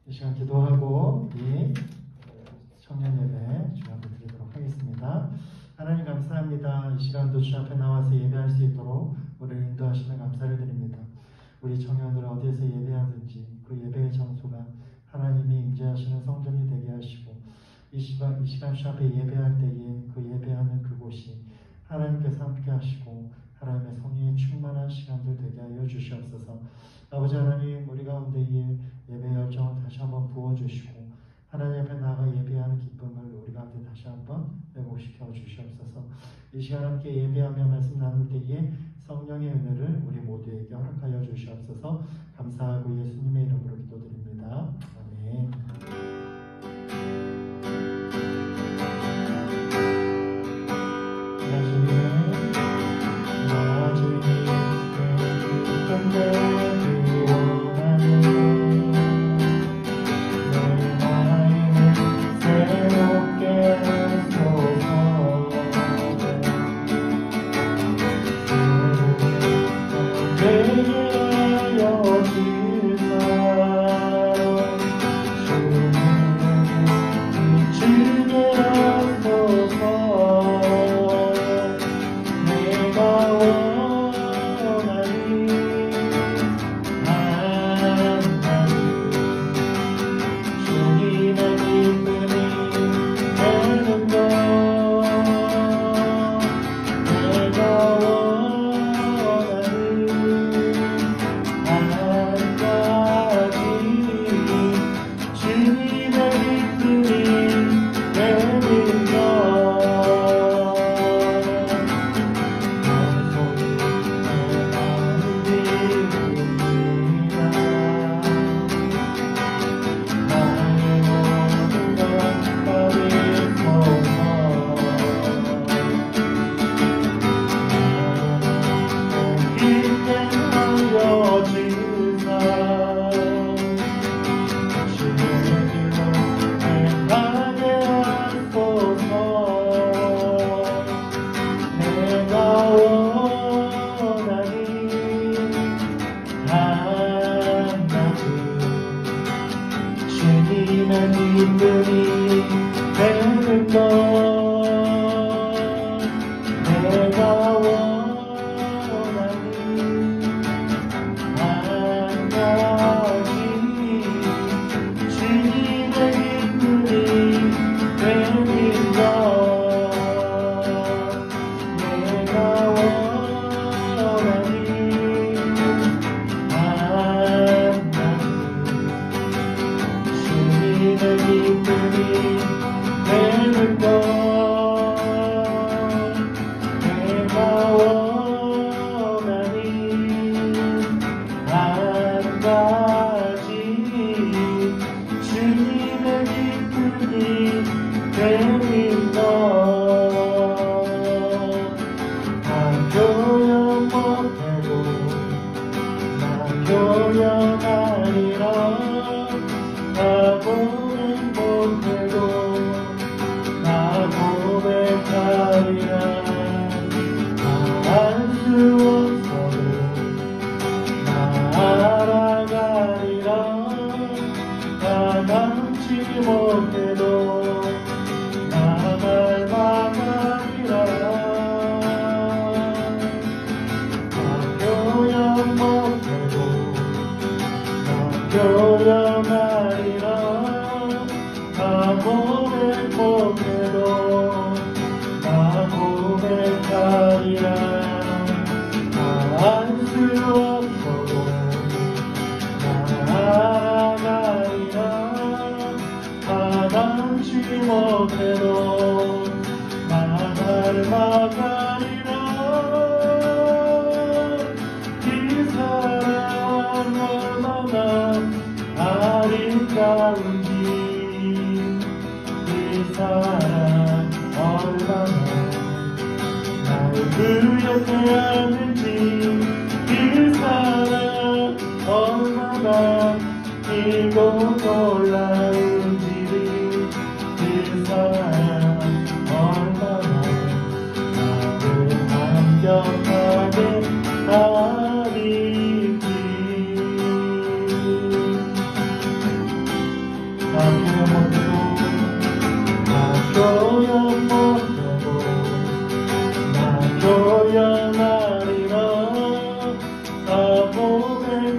이 시간 기도하고 우리 청년 예배 주 앞에 드리도록 하겠습니다. 하나님 감사합니다. 이 시간도 주 앞에 나와서 예배할 수 있도록 우리를 인도하시는 감사를 드립니다. 우리 청년들 어디에서 예배하든지 그 예배의 장소가 하나님이 임재하시는 성전이 되게 하시고 이 시간 주 앞에 예배할 때에 그 예배하는 그곳이 하나님께서 함께 하시고 하나님의 성령의 충만한 시간들 되게 하여 주시옵소서. 아버지 하나님, 우리 가운데에 예배 열정을 다시 한번 부어주시고 하나님 앞에 나아가 예배하는 기쁨을 우리 가운데 다시 한번 회복시켜 주시옵소서. 이 시간 함께 예배하며 말씀 나눌 때에 성령의 은혜를 우리 모두에게 허락하여 주시옵소서. 감사하고 예수님의 이름으로 기도드립니다. 아멘.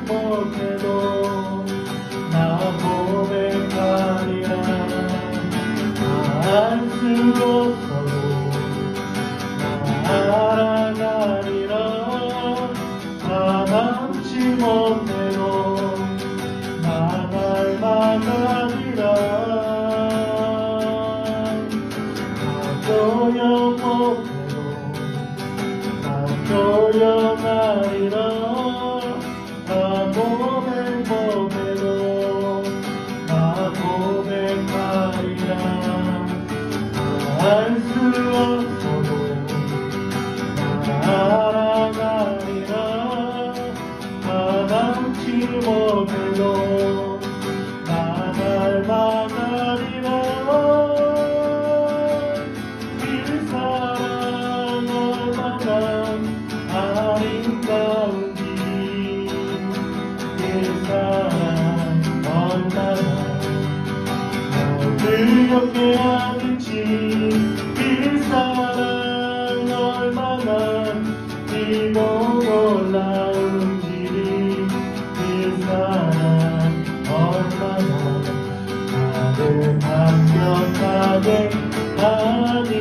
못해도 나 고백하리라. 알 수 없어도 나 알아가리라. 다 담지 못해도 나 닮아가리라. 다 조여 못해도 다 조여가리라. 나 고백 못해도 나 고백하리라. 알 수 없어도 나 알아가리라. 다 담지 못해도 나 닮아가리라. 이 사랑 얼마나 아름다운지, 이 사랑 얼마나 그렇게 하는지, 이 사랑 얼마나 이고 놀라운지, 이 사랑 얼마나 나를 합격하게 하는지,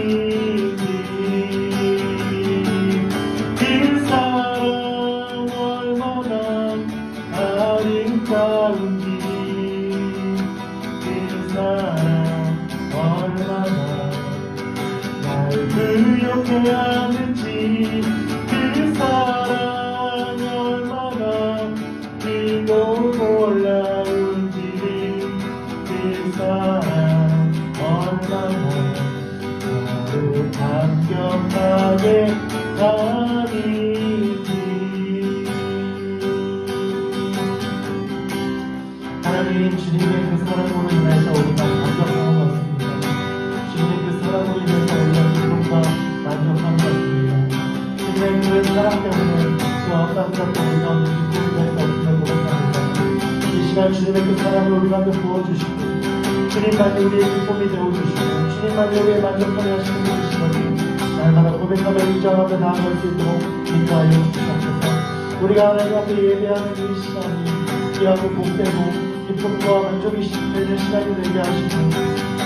이 사랑 얼마나 아름다운지, 이 사랑 얼마나 날 부욕해 하는지, 그 사랑 얼마나 크고 놀라운지, 그 사랑 얼마나 나를 합격하게 하는지. 하나님, 주님의 그 사랑으로 인해서 우리가 만족하는 것 같습니다. 주님의 그 사랑으로 인해서 우리가 기쁨과 만족하는 것 같습니다. 주님의 그 사랑 때문에 그 어떤 것도 우리가 오늘 기쁨을 내서 없음을 고백합니다. 이 시간 주님의 그 사랑을 우리가 부어주시고, 주님만이 우리의 기쁨이 되어주시고, 주님만이 우리의 만족하게 하시는 분이시거든요. 날마다 고백하며 인정하며 나아갈 수 있도록 인도하여 주시옵소서. 우리가 하나님 앞에 예배하는 이 시간이 귀하고 복되고 기쁨과 만족이 되는 시간이 되게 하시고,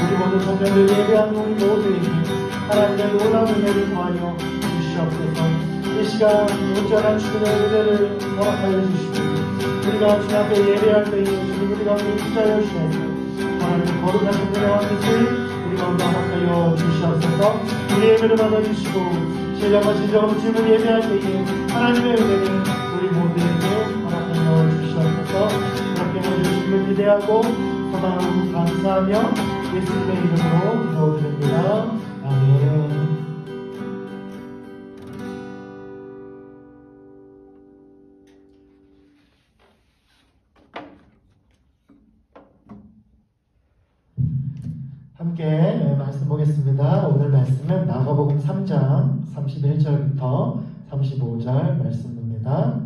우리 모두 성령을 예배하는 우리 모두에게 하나님의 놀라운 은혜를 더하여 주시옵소서. 이 시간 온전한 주님의 은혜를 허락하여 주시고, 우리가 주님 앞에 예배할 때에 주님 우리 가운데 임하여 주셔서 하나님의 거룩하신 은혜와 뜻을 우리 가운데 허락하여 주시옵소서. 우리 예배를 받아주시고 신령과 진정으로 주님을 예배할 때에 하나님의 은혜를 우리 모두에게 허락하여 주시옵소서. 그렇게 해주신 기대하고 소망하고 감사하며 예수님의 이름으로 기도드립니다. 아멘. 함께 말씀 보겠습니다. 오늘 말씀은 마가복음 3장 31절부터 35절 말씀입니다.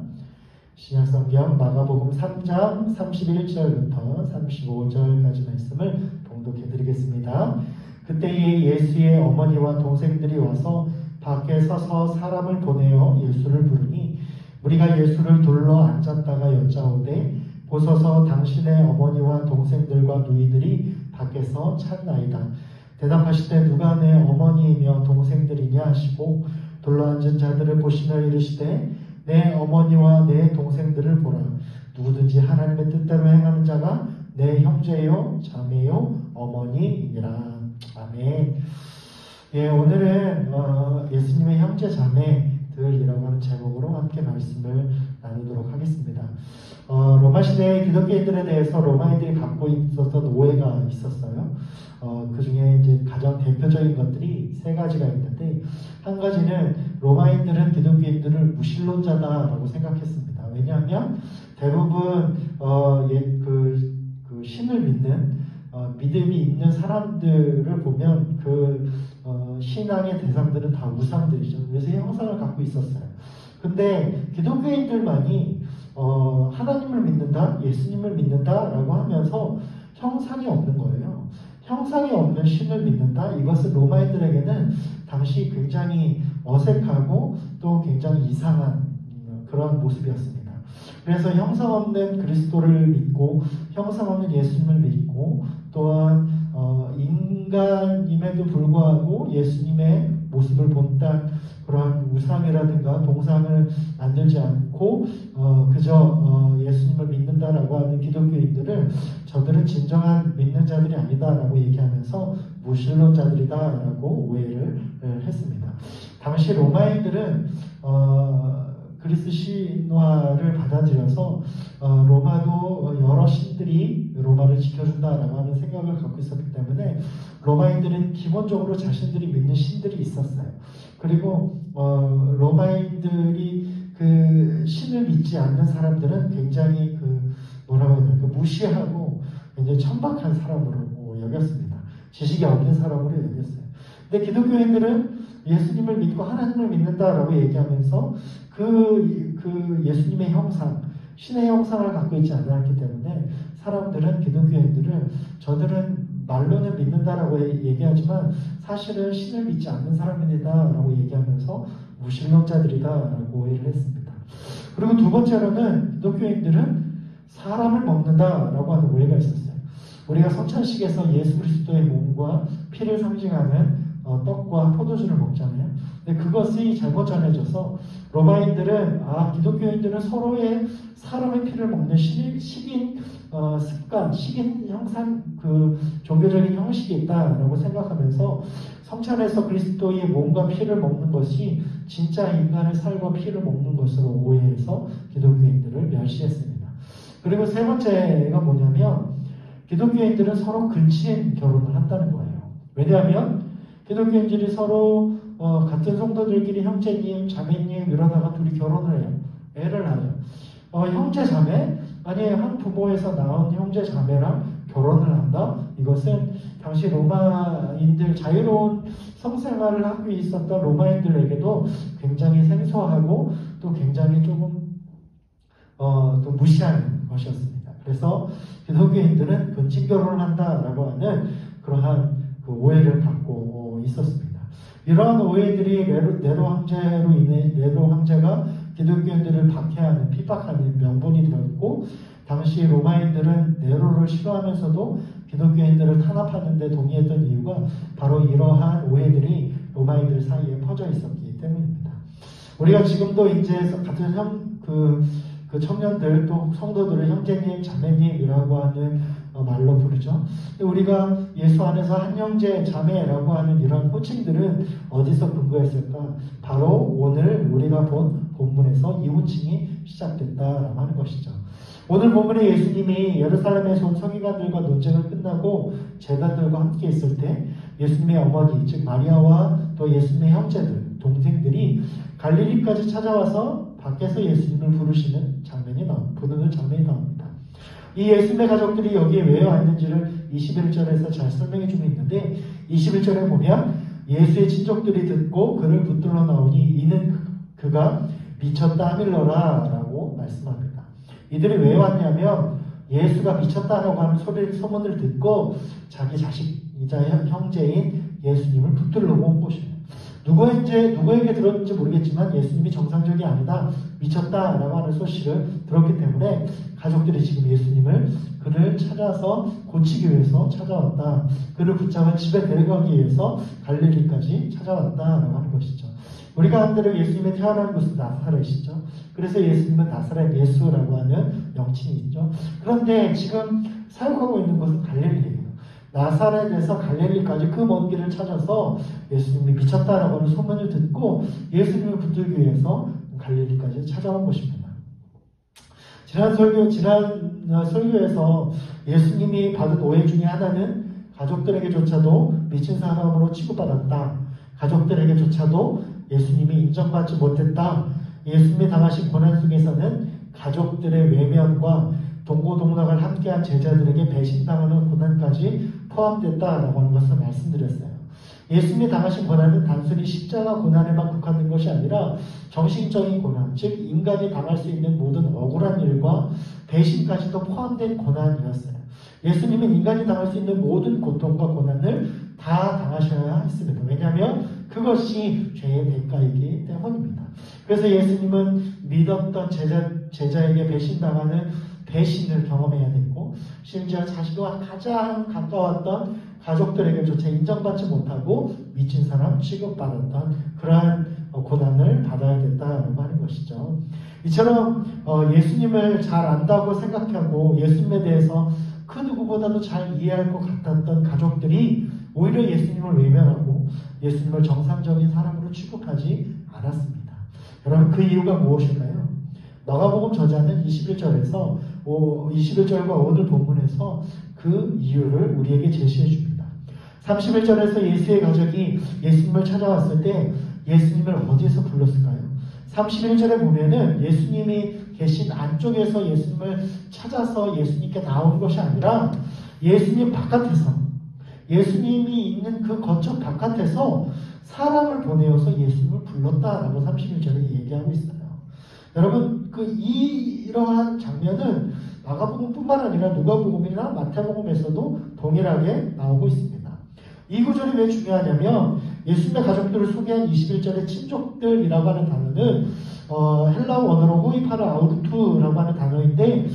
신약성경 마가복음 3장 31절부터 35절까지 말씀을 봉독해 드리겠습니다. 그때에 예수의 어머니와 동생들이 와서 밖에 서서 사람을 보내어 예수를 부르니, 우리가 예수를 둘러 앉았다가 여짜오되 보소서 당신의 어머니와 동생들과 누이들이 밖에서 찾나이다. 대답하시되 누가 내 어머니이며 동생들이냐 하시고 둘러앉은 자들을 보시며 이르시되 내 어머니와 내 동생들을 보라. 누구든지 하나님의 뜻대로 행하는 자가 내 형제요 자매요 어머니이니라. 아멘. 예, 오늘은 예수님의 형제 자매들이라고 하는 제목으로 함께 말씀을 나누도록 하겠습니다. 로마 시대의 기독교인들에 대해서 로마인들이 갖고 있었던 오해가 있었어요. 그 중에 이제 가장 대표적인 것들이 세 가지가 있는데, 한 가지는 로마인들은 기독교인들을 무신론자다라고 생각했습니다. 왜냐하면 대부분 그 신을 믿는 믿음이 있는 사람들을 보면 그 신앙의 대상들은 다 우상들이죠. 그래서 형상을 갖고 있었어요. 근데 기독교인들만이 하나님을 믿는다, 예수님을 믿는다라고 하면서 형상이 없는 거예요. 형상이 없는 신을 믿는다. 이것은 로마인들에게는 당시 굉장히 어색하고 또 굉장히 이상한 그런 모습이었습니다. 그래서 형상 없는 그리스도를 믿고 형상 없는 예수님을 믿고 또한 인간임에도 불구하고 예수님의 모습을 본딴 그러한 우상이라든가 동상을 만들지 않고 그저 예수님을 믿는다라고 하는 기독교인들을 저들은 진정한 믿는 자들이 아니다라고 얘기하면서 무신론자들이다라고 오해를 했습니다. 당시 로마인들은 그리스 신화를 받아들여서 로마도 여러 신들이 로마를 지켜준다라고 하는 생각을 갖고 있었기 때문에 로마인들은 기본적으로 자신들이 믿는 신들이 있었어요. 그리고 로마인들이 그 신을 믿지 않는 사람들은 굉장히 뭐라고 해야 될까, 무시하고 굉장히 천박한 사람으로 여겼습니다. 지식이 없는 사람으로 여겼어요. 근데 기독교인들은 예수님을 믿고 하나님을 믿는다라고 얘기하면서 그 예수님의 형상, 신의 형상을 갖고 있지 않았기 때문에 사람들은, 기독교인들은 저들은 말로는 믿는다라고 얘기하지만 사실은 신을 믿지 않는 사람이다라고 얘기하면서 무신론자들이다라고 오해를 했습니다. 그리고 두 번째로는 기독교인들은 사람을 먹는다라고 하는 오해가 있었어요. 우리가 성찬식에서 예수 그리스도의 몸과 피를 상징하는 떡과 포도주를 먹잖아요. 근데 그것이 잘못 전해져서 로마인들은 기독교인들은 서로의 사람의 피를 먹는 식인 습관, 식인 형상, 종교적인 형식이 있다라고 생각하면서 성찬에서 그리스도의 몸과 피를 먹는 것이 진짜 인간의 살과 피를 먹는 것으로 오해해서 기독교인들을 멸시했습니다. 그리고 세 번째가 뭐냐면 기독교인들은 서로 근친 결혼을 한다는 거예요. 왜냐하면 기독교인들이 서로 같은 성도들끼리 형제님, 자매님 이러다가 둘이 결혼을 해요. 애를 낳아요. 형제, 자매? 아니, 한 부모에서 낳은 형제, 자매랑 결혼을 한다? 이것은 당시 로마인들, 자유로운 성생활을 하고 있었던 로마인들에게도 굉장히 생소하고 또 굉장히 조금 또 무시하는 것이었습니다. 그래서 기독교인들은 근친 결혼을 한다라고 하는 그러한 오해를 갖고 있었습니다. 이러한 오해들이 네로 황제가 기독교인들을 박해하는, 핍박하는 명분이 되었고, 당시 로마인들은 네로를 싫어하면서도 기독교인들을 탄압하는 데 동의했던 이유가 바로 이러한 오해들이 로마인들 사이에 퍼져 있었기 때문입니다. 우리가 지금도 이제 같은 청년들 또 성도들을 형제님, 자매님이라고 하는 말로 부르죠. 우리가 예수 안에서 한 형제, 자매라고 하는 이런 호칭들은 어디서 근거했을까? 바로 오늘 우리가 본 본문에서 이 호칭이 시작됐다라고 하는 것이죠. 오늘 본문에 예수님이 예루살렘에서 온 서기관들과 논쟁을 끝나고 제자들과 함께 있을 때 예수님의 어머니, 즉 마리아와 또 예수님의 형제들, 동생들이 갈릴리까지 찾아와서 밖에서 예수님을 부르는 장면이 나옵니다. 이 예수님의 가족들이 여기에 왜 왔는지를 21절에서 잘 설명해 주고 있는데 21절에 보면 예수의 친족들이 듣고 그를 붙들어 나오니 이는 그가 미쳤다 하밀러라 라고 말씀합니다. 이들이 왜 왔냐면 예수가 미쳤다라고 하는 소문을 듣고 자기 자식이자 형제인 예수님을 붙들러 온 것입니다. 누구에게 들었는지 모르겠지만 예수님이 정상적이 아니다, 미쳤다라고 하는 소식을 들었기 때문에 가족들이 지금 그를 찾아서 고치기 위해서 찾아왔다. 그를 붙잡아 집에 데려가기 위해서 갈릴리까지 찾아왔다라고 하는 것이죠. 우리가 한 대로 예수님이 태어난 곳은 나사렛이죠. 그래서 예수님은 나사렛 예수라고 하는 명칭이 있죠. 그런데 지금 사역하고 있는 곳은 갈릴리예요. 나사렛에서 갈릴리까지 그 먼 길을 찾아서 예수님이 미쳤다라고 하는 소문을 듣고 예수님을 붙들기 위해서 갈릴리까지 찾아온 것입니다. 지난 설교에서 예수님이 받은 오해 중에 하나는 가족들에게조차도 미친 사람으로 취급받았다. 가족들에게조차도 예수님이 인정받지 못했다. 예수님이 당하신 고난 속에서는 가족들의 외면과 동고동락을 함께한 제자들에게 배신당하는 고난까지 포함됐다라고 하는 것을 말씀드렸어요. 예수님이 당하신 고난은 단순히 십자가 고난에만 국한된 것이 아니라 정신적인 고난, 즉 인간이 당할 수 있는 모든 억울한 일과 배신까지도 포함된 고난이었어요. 예수님은 인간이 당할 수 있는 모든 고통과 고난을 다 당하셔야 했습니다. 왜냐하면 그것이 죄의 대가이기 때문입니다. 그래서 예수님은 믿었던 제자에게 배신당하는 배신을 경험해야 됐고, 심지어 자신과 가장 가까웠던 가족들에게조차 인정받지 못하고 미친 사람 취급받았던 그러한 고난을 받아야 됐다라고 하는 것이죠. 이처럼 예수님을 잘 안다고 생각하고 예수님에 대해서 그 누구보다도 잘 이해할 것 같았던 가족들이 오히려 예수님을 외면하고 예수님을 정상적인 사람으로 취급하지 않았습니다. 여러분, 그 이유가 무엇일까요? 마가복음 저자는 21절과 오늘 본문에서 그 이유를 우리에게 제시해 줍니다. 31절에서 예수의 가족이 예수님을 찾아왔을 때 예수님을 어디에서 불렀을까요? 31절에 보면은 예수님이 계신 안쪽에서 예수님을 찾아서 예수님께 나온 것이 아니라 예수님 바깥에서, 예수님이 있는 그 거처 바깥에서 사람을 보내어서 예수님을 불렀다라고 31절에 얘기하고 있어요. 여러분, 이러한 장면은 마가복음뿐만 아니라 누가복음이나 마태복음에서도 동일하게 나오고 있습니다. 이 구절이 왜 중요하냐면 예수님의 가족들을 소개한 21절의 친족들이라고 하는 단어는 헬라어 원어로 호이파르 아우르투라고 하는 단어인데,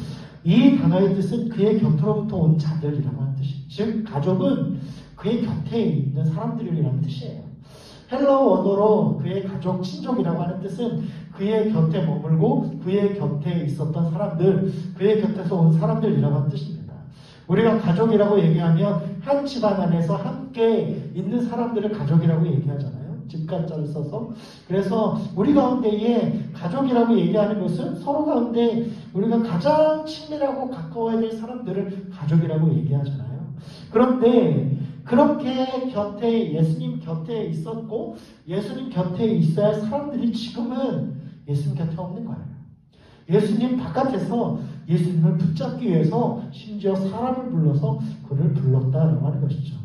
이 단어의 뜻은 그의 곁으로부터 온 자들이라고 하는 뜻이에요. 즉 가족은 그의 곁에 있는 사람들이라는 뜻이에요. 헬라어 원어로 그의 가족, 친족이라고 하는 뜻은 그의 곁에 머물고 그의 곁에 있었던 사람들, 그의 곁에서 온 사람들이라고 하는 뜻입니다. 우리가 가족이라고 얘기하면 한 집안 안에서 함께 있는 사람들을 가족이라고 얘기하잖아요. 집간자를 써서. 그래서 우리 가운데에 가족이라고 얘기하는 것은 서로 가운데 우리가 가장 친밀하고 가까워야 될 사람들을 가족이라고 얘기하잖아요. 그런데 그렇게 예수님 곁에 있었고 예수님 곁에 있어야 할 사람들이 지금은 예수님 곁에 없는 거예요. 예수님 바깥에서 예수님을 붙잡기 위해서 심지어 사람을 불러서 그를 불렀다라고 하는 것이죠.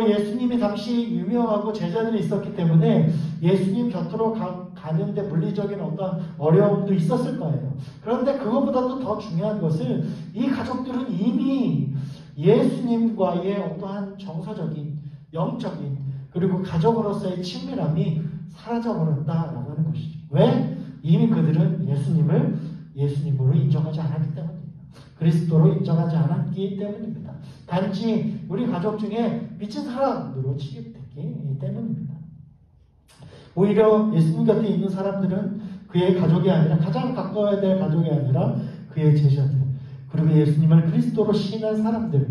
예수님이 당시 유명하고 제자들이 있었기 때문에 예수님 곁으로 가는데 물리적인 어떤 어려움도 있었을 거예요. 그런데 그것보다도 더 중요한 것은 이 가족들은 이미 예수님과의 어떠한 정서적인, 영적인, 그리고 가족으로서의 친밀함이 사라져버렸다라고 하는 것이죠. 왜? 이미 그들은 예수님을 예수님으로 인정하지 않았기 때문입니다. 그리스도로 인정하지 않았기 때문입니다. 단지 우리 가족 중에 미친 사람으로 취급됐기 때문입니다. 오히려 예수님 곁에 있는 사람들은 그의 가족이 아니라, 가장 가까워야 될 가족이 아니라 그의 제자들, 그리고 예수님을 그리스도로 시인한 사람들,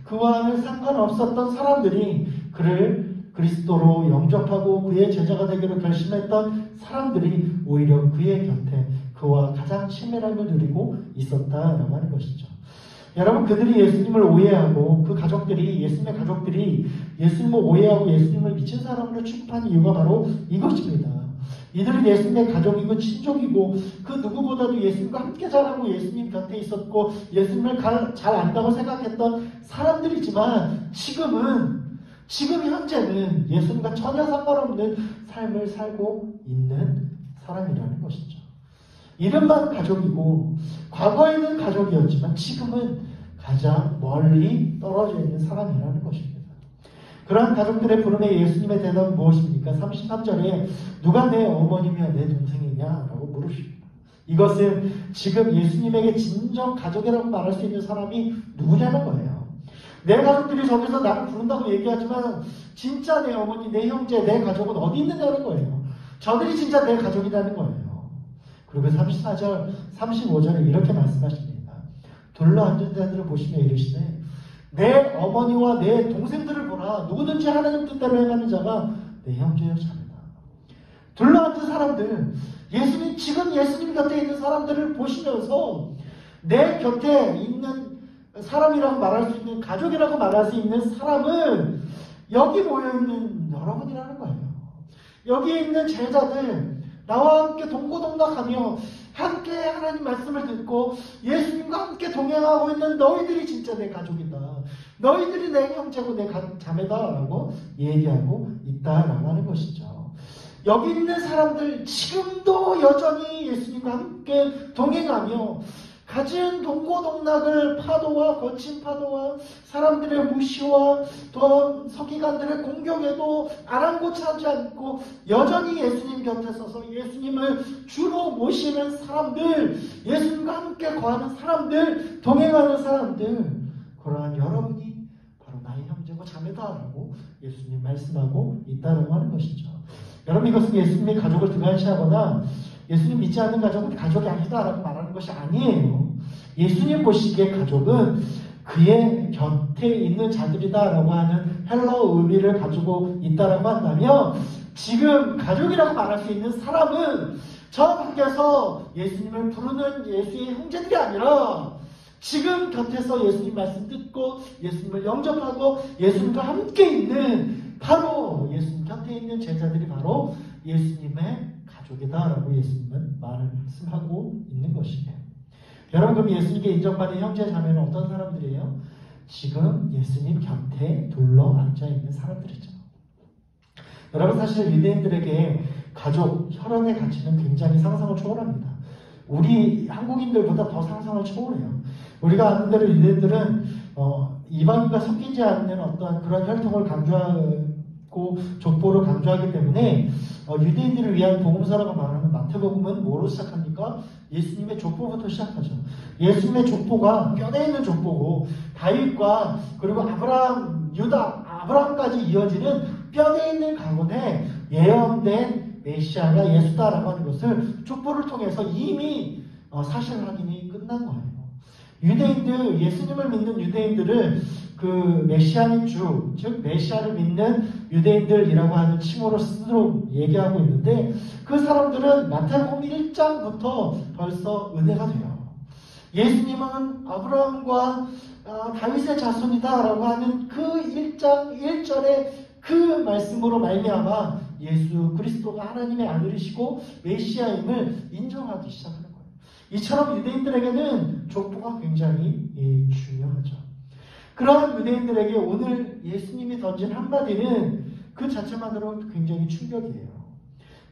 그와는 상관없었던 사람들이 그를 그리스도로 영접하고 그의 제자가 되기로 결심했던 사람들이 오히려 그의 곁에 그와 가장 친밀함을 누리고 있었다라고 하는 것이죠. 여러분, 그들이 예수님을 오해하고 그 가족들이, 예수님의 가족들이 예수님을 오해하고 예수님을 미친 사람으로 취급한 이유가 바로 이것입니다. 이들은 예수님의 가족이고 친족이고 그 누구보다도 예수님과 함께 자라고 예수님 곁에 있었고 예수님을 잘 안다고 생각했던 사람들이지만 지금 현재는 예수님과 전혀 상관없는 삶을 살고 있는 사람이라는 것이죠. 이름만 가족이고 과거에는 가족이었지만 지금은 가장 멀리 떨어져 있는 사람이라는 것입니다. 그러한 가족들의 부름에 예수님의 대답은 무엇입니까? 33절에 누가 내 어머니며 내 동생이냐? 라고 물으십니다. 이것은 지금 예수님에게 진정 가족이라고 말할 수 있는 사람이 누구냐는 거예요. 내 가족들이 저기서 나를 부른다고 얘기하지만 진짜 내 어머니, 내 형제, 내 가족은 어디 있느냐는 거예요. 저들이 진짜 내 가족이라는 거예요. 그리고 34절, 35절에 이렇게 말씀하십니다. 둘러앉은 자들을 보시며 이르시되 내 어머니와 내 동생들을 보라. 누구든지 하나님 뜻대로 행하는 자가 내 형제여 자매다. 둘러앉은 사람들, 지금 예수님 곁에 있는 사람들을 보시면서 내 곁에 있는 사람이라고 말할 수 있는, 가족이라고 말할 수 있는 사람은 여기 모여있는 여러분이라는 거예요. 여기 있는 제자들, 나와 함께 동고동락하며 함께 하나님 말씀을 듣고 예수님과 함께 동행하고 있는 너희들이 진짜 내 가족이다. 너희들이 내 형제고 내 자매다라고 얘기하고 있다라고 하는 것이죠. 여기 있는 사람들 지금도 여전히 예수님과 함께 동행하며 갖은 동고동락을 파도와 거친 파도와 사람들의 무시와 또 서기관들의 공격에도 아랑곳하지 않고 여전히 예수님 곁에 서서 예수님을 주로 모시는 사람들, 예수님과 함께 거하는 사람들, 동행하는 사람들, 그러한 여러분이 바로 나의 형제고 자매다라고 예수님 말씀하고 있다라고 하는 것이죠. 여러분, 이것은 예수님의 가족을 등한시하거나 예수님 믿지 않는 가족은 가족이 아니다라고 말하는 것이 아니에요. 예수님 보시기에 가족은 그의 곁에 있는 자들이다라고 하는 헬라어 의미를 가지고 있다라고 한다면, 지금 가족이라고 말할 수 있는 사람은 저 밖에서 예수님을 부르는 예수의 형제들이 아니라 지금 곁에서 예수님 말씀 듣고 예수님을 영접하고 예수님과 함께 있는 바로 예수님 곁에 있는 제자들이 바로 예수님의 가족이다라고 예수님은 말씀하고 있는 것이에요. 여러분, 그럼 예수님께 인정받은 형제 자매는 어떤 사람들이에요? 지금 예수님 곁에 둘러 앉아있는 사람들이죠. 여러분, 사실 유대인들에게 가족, 혈연의 가치는 굉장히 상상을 초월합니다. 우리 한국인들보다 더 상상을 초월해요. 우리가 아는 대로 유대인들은 이방인과 섞이지 않는 어떤 그런 혈통을 강조하고 족보를 강조하기 때문에 유대인들을 위한 복음서라고 말하는 마태복음은 뭐로 시작합니까? 예수님의 족보부터 시작하죠. 예수님의 족보가 뼈대 있는 족보고 다윗과 그리고 아브라함, 유다, 아브라함까지 이어지는 뼈대 있는 가문에 예언된 메시아가 예수다라고 하는 것을 족보를 통해서 이미 사실 확인이 끝난 거예요. 유대인들, 예수님을 믿는 유대인들을 그 메시아인 주, 즉 메시아를 믿는 유대인들이라고 하는 칭호로 스스로 얘기하고 있는데, 그 사람들은 마태복음 1장부터 벌써 은혜가 돼요. 예수님은 아브라함과 다윗의 자손이다라고 하는 그 1장 1절의 그 말씀으로 말미암아 예수 그리스도가 하나님의 아들이시고 메시아임을 인정하기 시작하는 거예요. 이처럼 유대인들에게는 족보가 굉장히 중요하죠. 그러한 유대인들에게 오늘 예수님이 던진 한마디는 그 자체만으로 굉장히 충격이에요.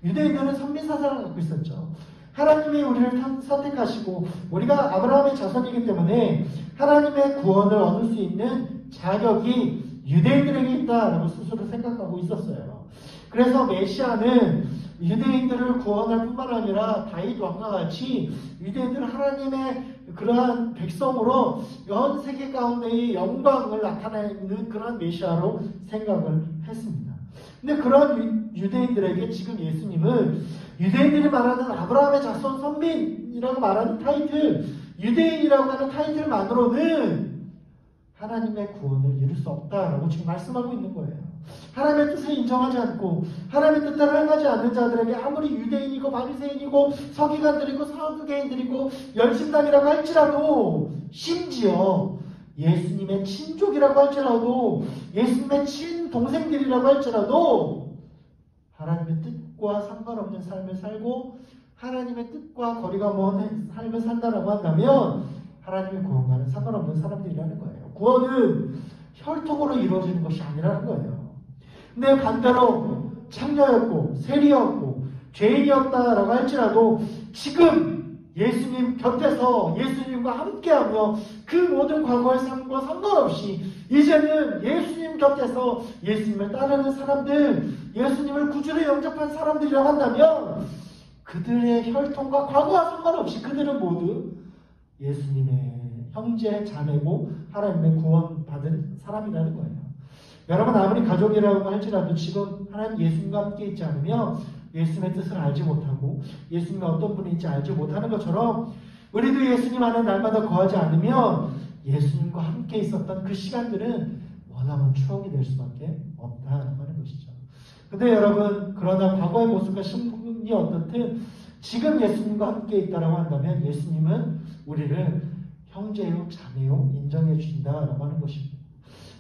유대인들은 선민사상을 갖고 있었죠. 하나님이 우리를 선택하시고 우리가 아브라함의 자손이기 때문에 하나님의 구원을 얻을 수 있는 자격이 유대인들에게 있다라고 스스로 생각하고 있었어요. 그래서 메시아는 유대인들을 구원할 뿐만 아니라 다윗 왕과 같이 유대인들 하나님의 그러한 백성으로 연 세계 가운데의 영광을 나타내는 그런 메시아로 생각을 했습니다. 근데 그런 유대인들에게 지금 예수님은 유대인들이 말하는 아브라함의 자손 선민이라고 말하는 타이틀, 유대인이라고 하는 타이틀만으로는 하나님의 구원을 이룰 수 없다라고 지금 말씀하고 있는 거예요. 하나님의 뜻을 인정하지 않고 하나님의 뜻대로 행하지 않는 자들에게 아무리 유대인이고 바리새인이고 서기관들이고 사두개인들이고 열심당이라고 할지라도, 심지어 예수님의 친족이라고 할지라도, 예수님의 친동생들이라고 할지라도 하나님의 뜻과 상관없는 삶을 살고 하나님의 뜻과 거리가 먼 삶을 산다라고 한다면 하나님의 구원과는 상관없는 사람들이라는 거예요. 구원은 혈통으로 이루어지는 것이 아니라는 거예요. 근데 반대로 창녀였고 세리였고 죄인이었다라고 할지라도 지금 예수님 곁에서 예수님과 함께하며 그 모든 과거의 삶과 상관없이 이제는 예수님 곁에서 예수님을 따르는 사람들, 예수님을 구주로 영접한 사람들이라고 한다면 그들의 혈통과 과거와 상관없이 그들은 모두 예수님의 형제, 자매고 하나님의 구원받은 사람이라는 거예요. 여러분, 아무리 가족이라고 할지라도 지금 하나님 예수님과 함께 있지 않으면 예수님의 뜻을 알지 못하고 예수님이 어떤 분인지 알지 못하는 것처럼 우리도 예수님 안에 날마다 거하지 않으면 예수님과 함께 있었던 그 시간들은 머나먼 추억이 될 수밖에 없다는 것이죠. 근데 여러분, 그러나 과거의 모습과 신분이 어떻든 지금 예수님과 함께 있다라고 한다면 예수님은 우리를 형제요, 자매요 인정해 주신다라고 하는 것입니다.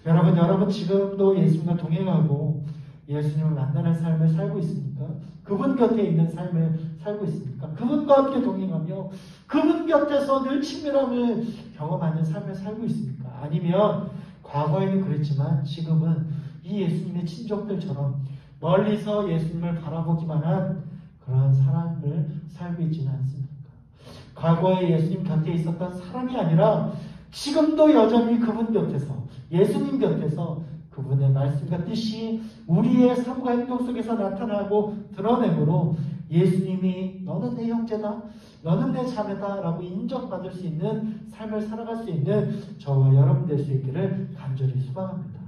여러분 지금도 예수님과 동행하고 예수님을 만나는 삶을 살고 있습니까? 그분 곁에 있는 삶을 살고 있습니까? 그분과 함께 동행하며 그분 곁에서 늘 친밀함을 경험하는 삶을 살고 있습니까? 아니면 과거에는 그랬지만 지금은 이 예수님의 친족들처럼 멀리서 예수님을 바라보기만 한 그러한 삶을 살고 있지는 않습니까? 과거에 예수님 곁에 있었던 사람이 아니라 지금도 여전히 그분 곁에서, 예수님 곁에서 그분의 말씀과 뜻이 우리의 삶과 행동 속에서 나타나고 드러내므로 예수님이 너는 내 형제다, 너는 내 자매다 라고 인정받을 수 있는 삶을 살아갈 수 있는 저와 여러분 될 수 있기를 간절히 소망합니다.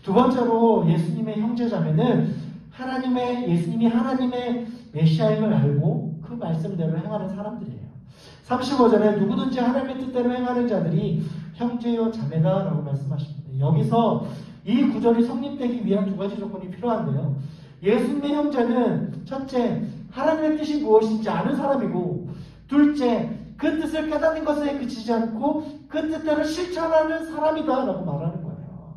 두 번째로 예수님의 형제 자매는 예수님이 하나님의 메시아임을 알고 그 말씀대로 행하는 사람들이에요. 35절에 누구든지 하나님의 뜻대로 행하는 자들이 형제요 자매다 라고 말씀하십니다. 여기서 이 구절이 성립되기 위한 두 가지 조건이 필요한데요. 예수님의 형제는 첫째, 하나님의 뜻이 무엇인지 아는 사람이고, 둘째, 그 뜻을 깨닫는 것에 그치지 않고 그 뜻대로 실천하는 사람이다 라고 말하는 거예요.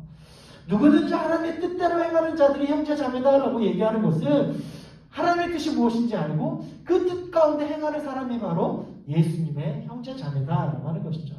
누구든지 하나님의 뜻대로 행하는 자들이 형제 자매다 라고 얘기하는 것은 하나님의 뜻이 무엇인지 알고 그 뜻 가운데 행하는 사람이 바로 예수님의 형제 자매다 라고 하는 것이죠.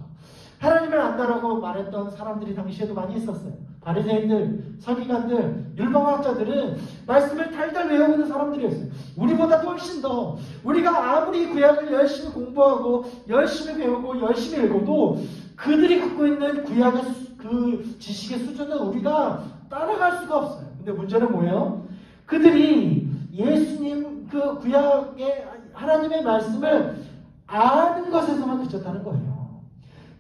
하나님을 안다라고 말했던 사람들이 당시에도 많이 있었어요. 바리새인들, 서기관들, 율법학자들은 말씀을 달달 외우는 사람들이었어요. 우리보다도 훨씬 더, 우리가 아무리 구약을 열심히 공부하고 열심히 배우고 열심히 읽어도 그들이 갖고 있는 구약의 그 지식의 수준은 우리가 따라갈 수가 없어요. 근데 문제는 뭐예요? 그들이 예수님 그 구약의 하나님의 말씀을 아는 것에서만 그쳤다는 거예요.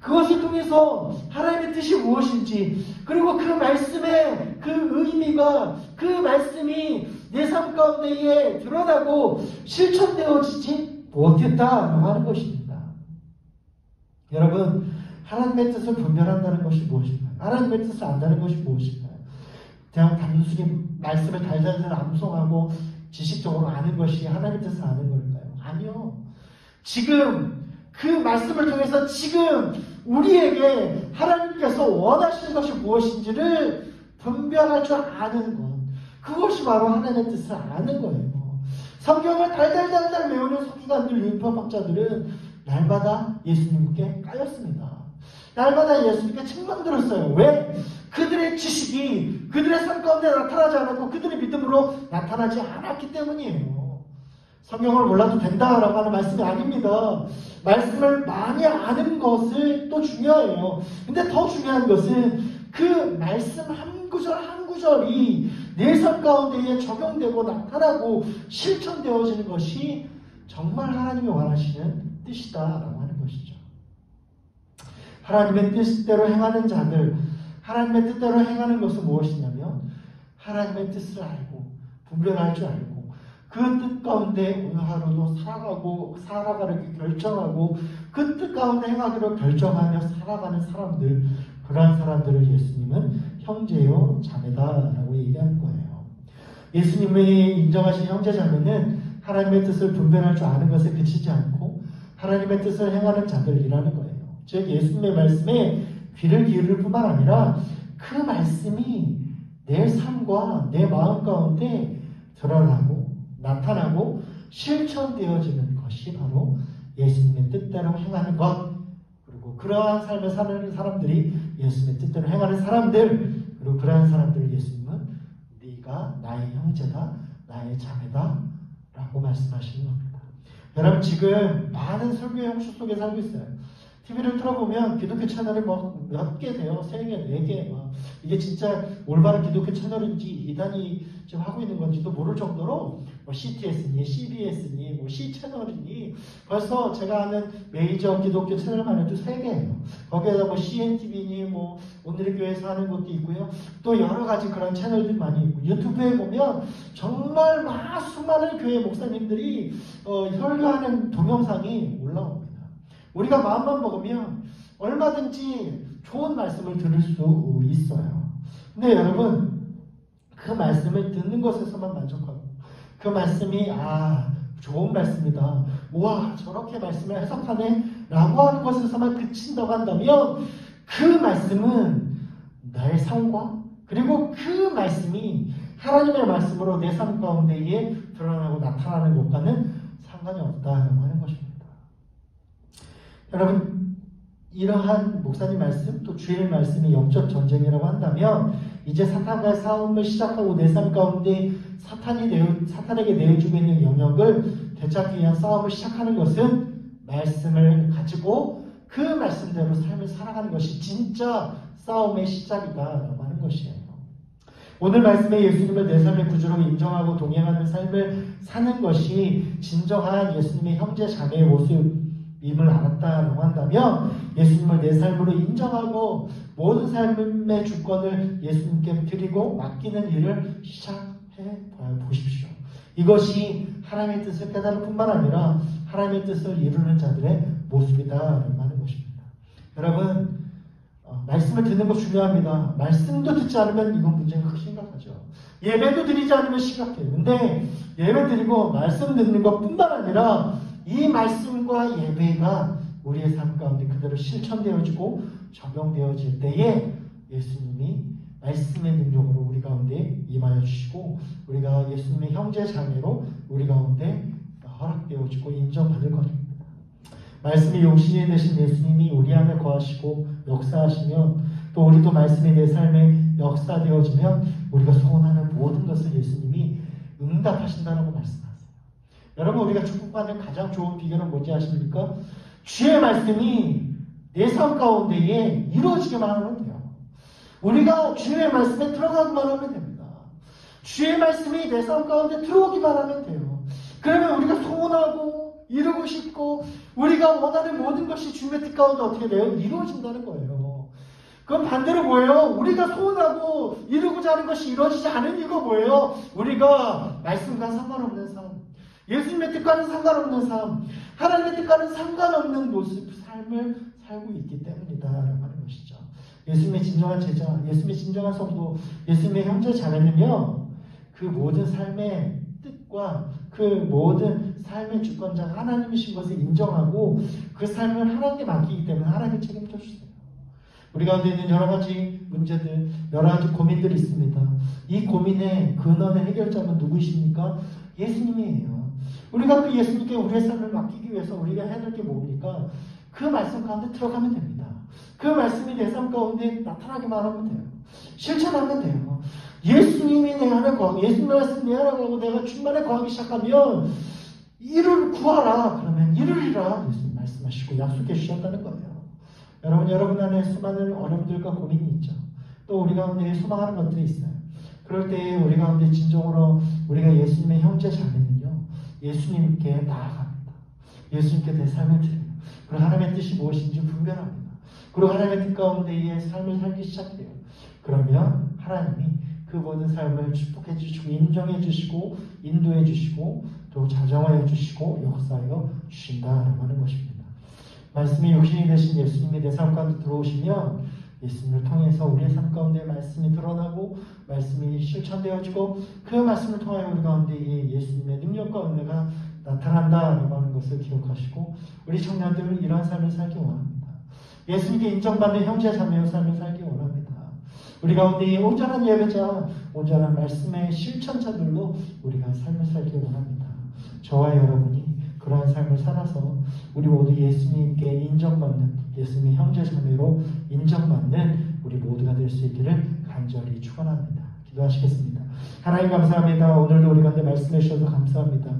그것을 통해서 하나님의 뜻이 무엇인지, 그리고 그 말씀의 그 의미가, 그 말씀이 내 삶 가운데에 드러나고 실천되어지지 못했다라고 하는 것입니다. 여러분, 하나님의 뜻을 분별한다는 것이 무엇인가요? 하나님의 뜻을 안다는 것이 무엇인가요? 그냥 단순히 말씀을 달달달 암송하고 지식적으로 아는 것이 하나님의 뜻을 아는 걸까요? 아니요. 지금 그 말씀을 통해서 지금 우리에게 하나님께서 원하시는 것이 무엇인지를 분별할 줄 아는 것, 그것이 바로 하나님의 뜻을 아는 거예요. 성경을 달달달달 외우는 서기관들, 율법학자들은 날마다 예수님께 까였습니다. 날마다 예수님께 책망 들었어요. 왜? 그들의 지식이 그들의 삶 가운데 나타나지 않았고 그들의 믿음으로 나타나지 않았기 때문이에요. 성경을 몰라도 된다라고 하는 말씀이 아닙니다. 말씀을 많이 아는 것을 또 중요해요. 근데 더 중요한 것은 그 말씀 한 구절 한 구절이 내 삶 가운데에 적용되고 나타나고 실천되어지는 것이 정말 하나님이 원하시는 뜻이다라고 하는 것이죠. 하나님의 뜻대로 행하는 자들, 하나님의 뜻대로 행하는 것은 무엇이냐면 하나님의 뜻을 알고 분별할 줄 알고 그 뜻 가운데 오늘 하루도 살아가기를 결정하고 그 뜻 가운데 행하기로 결정하며 살아가는 사람들, 그러한 사람들을 예수님은 형제요 자매다라고 얘기하는 거예요. 예수님이 인정하신 형제 자매는 하나님의 뜻을 분별할 줄 아는 것에 그치지 않고 하나님의 뜻을 행하는 자들이라는 거예요. 즉 예수님의 말씀에 귀를 기울일 뿐만 아니라 그 말씀이 내 삶과 내 마음 가운데 드러나고 나타나고 실천되어지는 것이 바로 예수님의 뜻대로 행하는 것, 그리고 그러한 삶을 사는 사람들이 예수님의 뜻대로 행하는 사람들, 그리고 그러한 사람들을 예수님은 네가 나의 형제다, 나의 자매다 라고 말씀하시는 겁니다. 여러분, 지금 많은 설교의 형식 속에 살고 있어요. TV를 틀어보면 기독교 채널이 몇 개 돼요. 3개, 4개. 이게 진짜 올바른 기독교 채널인지 이단이 지금 하고 있는 건지도 모를 정도로 CTS니, CBS니, C채널이니 벌써 제가 아는 메이저 기독교 채널만 해도 3개예요. 거기에다 CNTV니, 오늘의 교회에서 하는 것도 있고요. 또 여러 가지 그런 채널들이 많이 있고, 유튜브에 보면 정말 수많은 교회 목사님들이 설교하는 동영상이 올라옵니다. 우리가 마음만 먹으면 얼마든지 좋은 말씀을 들을 수 있어요. 근데 여러분, 그 말씀을 듣는 것에서만 만족하고 그 말씀이 좋은 말씀이다, 우와 저렇게 말씀을 해석하네 라고 하는 것에서만 그친다고 한다면 그 말씀은 나의 삶과 그리고 그 말씀이 하나님의 말씀으로 내 삶 가운데에 드러나고 나타나는 것과는 상관이 없다라고 하는 것입니다. 여러분, 이러한 목사님 말씀, 또 주일 말씀이 영적 전쟁이라고 한다면 이제 사탄과의 싸움을 시작하고 내 삶 가운데 사탄에게 내어주고 있는 영역을 되찾기 위한 싸움을 시작하는 것은 말씀을 가지고 그 말씀대로 삶을 살아가는 것이 진짜 싸움의 시작이다라고 하는 것이에요. 오늘 말씀에 예수님을 내 삶의 구주로 인정하고 동행하는 삶을 사는 것이 진정한 예수님의 형제 자매의 모습임을 알았다라고 한다면 예수님을 내 삶으로 인정하고 모든 삶의 주권을 예수님께 드리고 맡기는 일을 시작해 보십시오. 이것이 하나님의 뜻을 깨달을 뿐만 아니라 하나님의 뜻을 이루는 자들의 모습이다라고 하는 것입니다. 여러분, 말씀을 듣는 거 중요합니다. 말씀도 듣지 않으면 이건 문제가 크게 심각하죠. 예배도 드리지 않으면 심각해요. 근데 예배 드리고 말씀 듣는 것 뿐만 아니라 이 말씀과 예배가 우리의 삶 가운데 그대로 실천되어지고 적용되어질 때에 예수님이 말씀의 능력으로 우리 가운데 임하여 주시고 우리가 예수님의 형제 자매로 우리 가운데 허락되어지고 인정받을 것입니다. 말씀이 용신이 되신 예수님이 우리 안에 거하시고 역사하시면 또 우리도 말씀이 내 삶에 역사되어지면 우리가 소원하는 모든 것을 예수님이 응답하신다라고 말씀하세요. 여러분, 우리가 축복받는 가장 좋은 비결은 뭔지 아십니까? 주의 말씀이 내 삶 가운데에 이루어지기만 하면 돼요. 우리가 주의 말씀에 들어가기만 하면 됩니다. 주의 말씀이 내 삶 가운데 들어오기만 하면 돼요. 그러면 우리가 소원하고 이루고 싶고 우리가 원하는 모든 것이 주님의 뜻 가운데 어떻게 돼요? 이루어진다는 거예요. 그럼 반대로 뭐예요? 우리가 소원하고 이루고자 하는 것이 이루어지지 않은 이유가 뭐예요? 우리가 말씀과 상관없는 삶, 예수님의 뜻과는 상관없는 삶, 하나님의 뜻과는 상관없는 모습, 삶을 살고 있기 때문이다라고 하는 것이죠. 예수님의 진정한 제자, 예수님의 진정한 성도, 예수님의 형제 자매는요, 그 모든 삶의 뜻과 그 모든 삶의 주권자 하나님이신 것을 인정하고 그 삶을 하나님께 맡기기 때문에 하나님이 책임져 주세요. 우리 가운데 있는 여러 가지 문제들, 여러 가지 고민들이 있습니다. 이 고민의 근원의 해결자는 누구이십니까? 예수님이에요. 우리가 그 예수님께 우리의 삶을 맡기기 위해서 우리가 해야 될 게 뭡니까? 그 말씀 가운데 들어가면 됩니다. 그 말씀이 내 삶 가운데 나타나기만 하면 돼요. 실천하면 돼요. 예수님이 내 안에 거하고 예수님 말씀 내 안에 거하고 내가 주님만에 거하기 시작하면 이를 구하라 그러면 이루리라 예수님 말씀하시고 약속해 주셨다는 거예요. 여러분 안에 수많은 어려움들과 고민이 있죠. 또 우리 가운데 소망하는 것들이 있어요. 그럴 때 우리 가운데 진정으로 우리가 예수님의 형제 자매는요, 예수님께 나아갑니다. 예수님께 내 삶을 드려요. 그리고 하나님의 뜻이 무엇인지 분별합니다. 그리고 하나님의 뜻 가운데의 삶을 살기 시작해요. 그러면 하나님이 그 모든 삶을 축복해 주시고 인정해 주시고 인도해 주시고 또 자정하여 주시고 역사하여 주신다라고 하는 것입니다. 말씀이 육신이 되신 예수님이 내 삶 가운데 들어오시면 예수님을 통해서 우리의 삶 가운데 말씀이 드러나고 말씀이 실천되어지고 그 말씀을 통하여 우리 가운데 예수님의 능력과 은혜가 나타난다라고 하는 것을 기억하시고 우리 청년들은 이러한 삶을 살기 원합니다. 예수님께 인정받는 형제 자매의 삶을 살기 원합니다. 우리 가운데 온전한 예배자, 온전한 말씀의 실천자들로 우리가 삶을 살기 원합니다. 저와 여러분이 그러한 삶을 살아서 우리 모두 예수님께 인정받는 예수님의 형제 자매로 인정받는 우리 모두가 될 수 있기를 간절히 축원합니다. 기도하시겠습니다. 하나님 감사합니다. 오늘도 우리 가운데 말씀해 주셔서 감사합니다.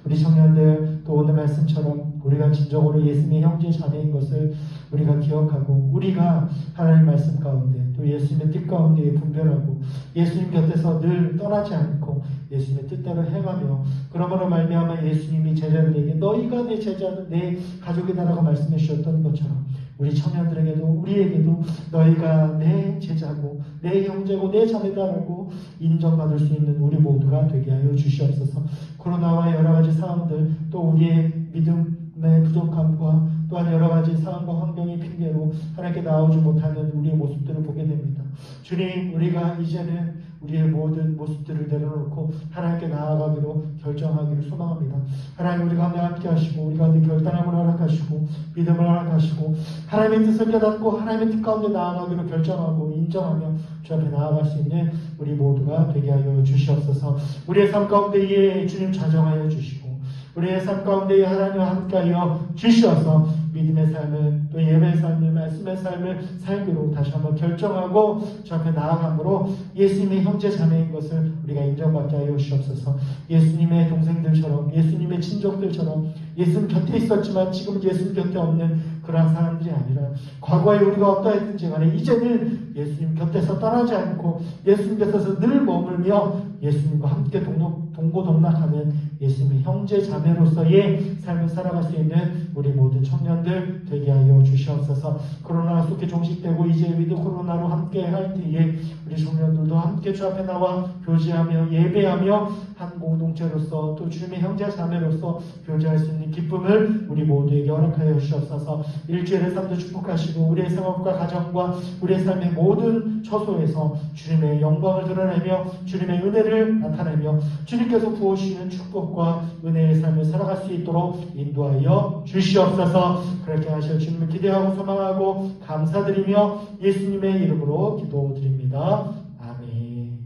우리 청년들 또 오늘 말씀처럼 우리가 진정으로 예수님의 형제 자매인 것을 우리가 기억하고 우리가 하나님 말씀 가운데 또 예수님의 뜻 가운데 분별하고 예수님 곁에서 늘 떠나지 않고 예수님의 뜻대로 행하며 그러므로 말미암아 예수님이 제자들에게 너희가 내 제자는 내 가족이다라고 말씀해 주셨던 것처럼 우리 청년들에게도 우리에게도 너희가 내 제자고 내 형제고 내 자매다라고 인정받을 수 있는 우리 모두가 되게 하여 주시옵소서. 코로나와 여러 가지 상황들 또 우리의 믿음의 부족함과 또한 여러 가지 상황과 환경이 핑계로 하나님께 나오지 못하는 우리의 모습들을 보게 됩니다. 주님, 우리가 이제는 우리의 모든 모습들을 내려놓고 하나님께 나아가기로 결정하기를 소망합니다. 하나님 우리 가운데 함께 하시고 우리 가운데 결단함을 허락하시고 믿음을 허락하시고 하나님의 뜻을 깨닫고 하나님의 뜻 가운데 나아가기로 결정하고 인정하며 주 앞에 나아갈 수 있는 우리 모두가 되게 하여 주시옵소서. 우리의 삶 가운데에 주님 자정하여 주시고 우리의 삶 가운데에 하나님과 함께하여 주시어서 믿음의 삶을 또 예배의 삶을 말씀의 삶을 살기로 다시 한번 결정하고 주 앞에 나아감으로 예수님의 형제 자매인 것을 우리가 인정받게 하여 주시옵소서. 예수님의 동생들처럼 예수님의 친족들처럼 예수님 곁에 있었지만 지금 예수님 곁에 없는 그러한 사람들이 아니라 과거에 우리가 어떠했든지 간에 이제는 예수님 곁에서 떠나지 않고 예수님 곁에서 늘 머물며 예수님과 함께 동고동락하는 예수님의 형제 자매로서의 삶을 살아갈 수 있는 우리 모든 청년들 되게 하여 주시옵소서. 코로나 속에 종식되고 이제 위드 코로나로 함께 할 때에 우리 청년들도 함께 주 앞에 나와 교제하며 예배하며 한 공동체로서 또 주님의 형제 자매로서 교제할 수 있는 기쁨을 우리 모두에게 허락하여 주시옵소서. 일주일의 삶도 축복하시고 우리의 생활과 가정과 우리의 삶의 모든 처소에서 주님의 영광을 드러내며 주님의 은혜를 나타내며 주님께서 부어주시는 축복과 은혜의 삶을 살아갈 수 있도록 인도하여 주시옵소서. 그렇게 하실 주님을 기대하고 소망하고 감사드리며 예수님의 이름으로 기도드립니다. 아멘.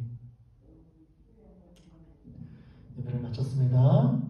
예배를 마쳤습니다.